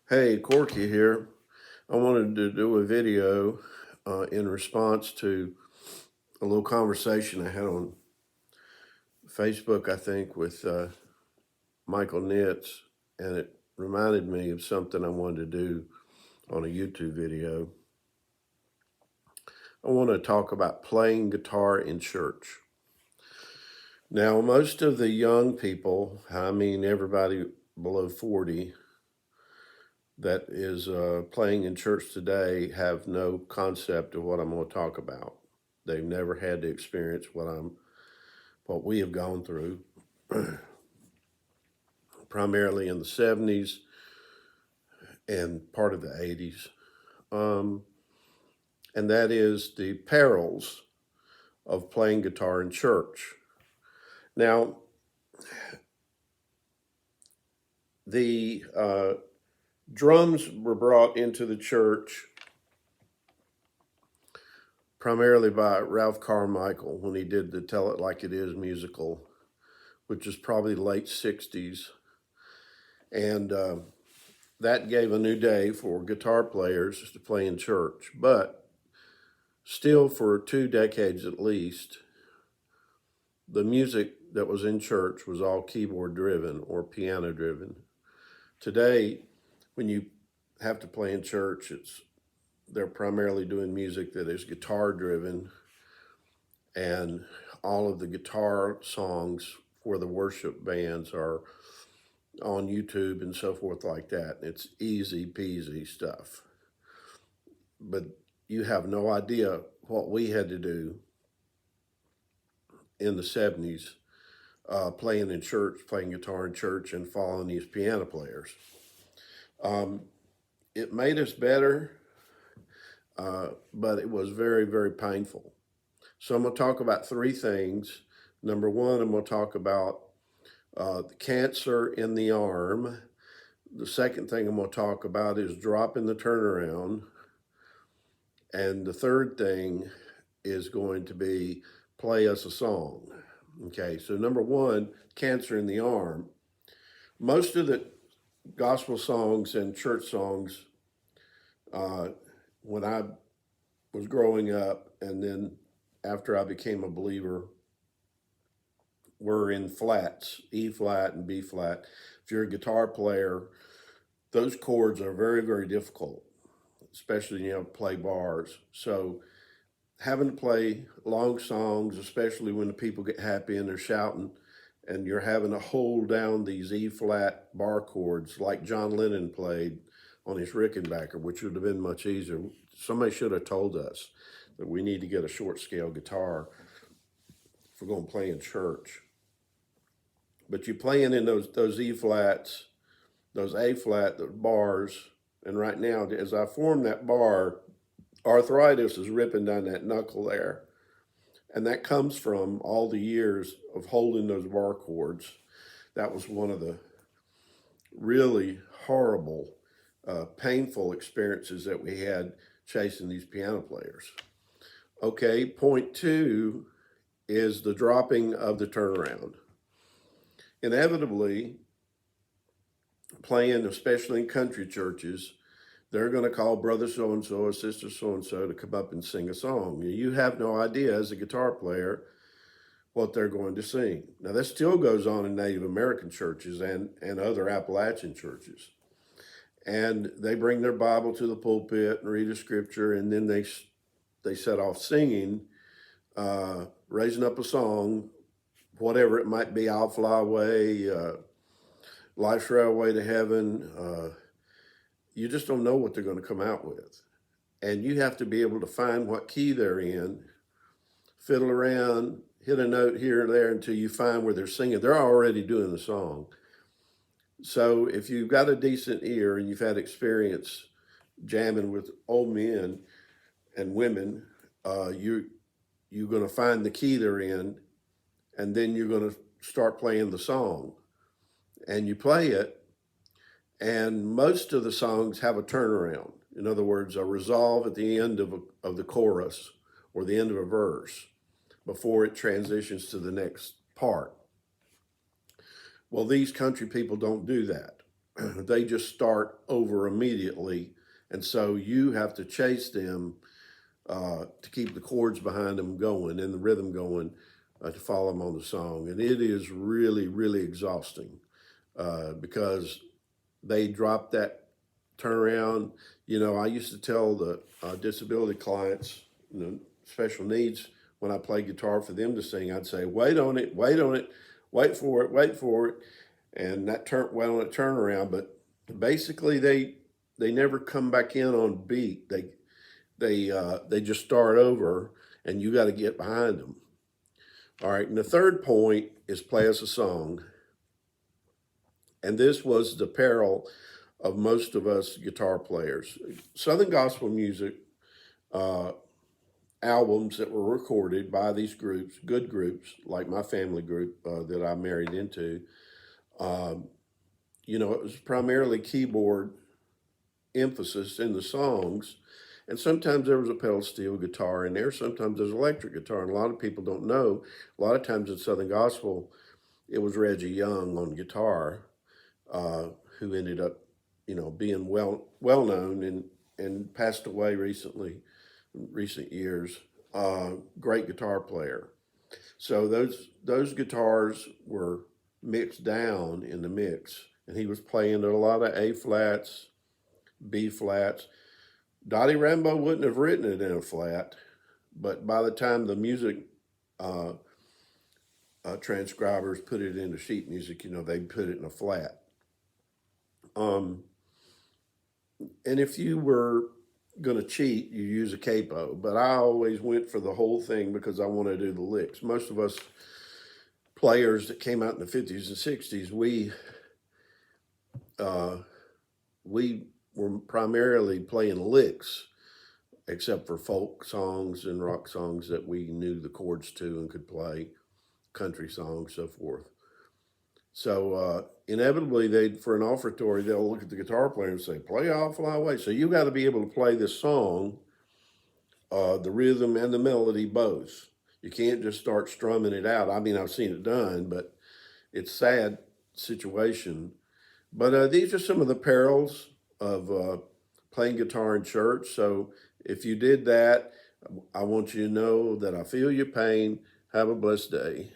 Hey, Corky here. I wanted to do a video in response to a little conversation I had on Facebook, I think, with Michael Nitz, and it reminded me of something I wanted to do on a YouTube video. I want to talk about playing guitar in church. Now, most of the young people, I mean, everybody below 40, that is playing in church today have no concept of what I'm going to talk about. They've never had to experience what we have gone through, primarily in the 70s and part of the 80s. And that is the perils of playing guitar in church. Now, the drums were brought into the church primarily by Ralph Carmichael when he did the Tell It Like It Is musical, which is probably late 60s. And that gave a new day for guitar players to play in church. But still, for 2 decades at least, the music that was in church was all keyboard driven or piano driven. Today, when you have to play in church, they're primarily doing music that is guitar driven, and all of the guitar songs for the worship bands are on YouTube and so forth like that. It's easy peasy stuff. But you have no idea what we had to do in the 70s, playing in church, playing guitar in church, and following these piano players. It made us better, but it was very, very painful. So I'm going to talk about 3 things. Number one, I'm going to talk about the cancer in the arm. The second thing I'm going to talk about is dropping the turnaround. And the third thing is going to be play us a song. Okay, so number one, cancer in the arm. Most of the gospel songs and church songs, when I was growing up and then after I became a believer, were in flats, E flat and B flat. If you're a guitar player, those chords are very, very difficult, especially play bars. So having to play long songs, especially when the people get happy and they're shouting, and you're having to hold down these E flat bar chords like John Lennon played on his Rickenbacker, which would have been much easier. Somebody should have told us that we need to get a short scale guitar if we're going to play in church. But you're playing in those E flats, those A flat, the bars, and right now, as I form that bar, arthritis is ripping down that knuckle there. And that comes from all the years of holding those bar chords. That was one of the really horrible, painful experiences that we had chasing these piano players. Okay, point 2 is the dropping of the turnaround. Inevitably, playing, especially in country churches, they're going to call brother so-and-so or sister so-and-so to come up and sing a song. You have no idea as a guitar player what they're going to sing. Now, that still goes on in Native American churches and other Appalachian churches. And they bring their Bible to the pulpit and read a scripture, and then they set off singing, raising up a song, whatever it might be, I'll Fly Away, Life's Railway to Heaven. You just don't know what they're going to come out with. And you have to be able to find what key they're in, fiddle around, hit a note here or there until you find where they're singing. They're already doing the song. So if you've got a decent ear and you've had experience jamming with old men and women, you're going to find the key they're in, and then you're going to start playing the song. And you play it, and most of the songs have a turnaround. In other words, a resolve at the end of the chorus or the end of a verse before it transitions to the next part. Well, these country people don't do that. they just start over immediately. And so you have to chase them to keep the chords behind them going and the rhythm going to follow them on the song. And it is really, really exhausting because they drop that turnaround. You know, I used to tell the disability clients, you know, special needs, when I play guitar for them to sing, I'd say, wait on it, wait on it, wait for it. And that wait on it turnaround. But basically they never come back in on beat. They just start over and you got to get behind them. All right. And the third point is play us a song. And this was the peril of most of us guitar players. Southern gospel music uh, albums that were recorded by these groups, good groups, like my family group that I married into, you know, it was primarily keyboard emphasis in the songs. And sometimes there was a pedal steel guitar in there. Sometimes there's electric guitar. And a lot of people don't know. A lot of times in Southern gospel, it was Reggie Young on guitar, uh, who ended up, you know, being well known and passed away recently, in recent years. Great guitar player. So those guitars were mixed down in the mix, and he was playing a lot of A flats, B flats. Dottie Rambo wouldn't have written it in a flat, but by the time the music uh, transcribers put it into sheet music, you know, they put it in a flat. Um, and if you were going to cheat, you use a capo, but I always went for the whole thing because I want to do the licks. Most of us players that came out in the 50s and 60s, uh, we were primarily playing licks, except for folk songs and rock songs that we knew the chords to and could play, country songs, so forth. So inevitably, they for an offertory, they'll look at the guitar player and say, "Play I'll Fly Away." So you got to be able to play this song, the rhythm and the melody both. You can't just start strumming it out. I mean, I've seen it done, but it's a sad situation. But these are some of the perils of playing guitar in church. So if you did that, I want you to know that I feel your pain. Have a blessed day.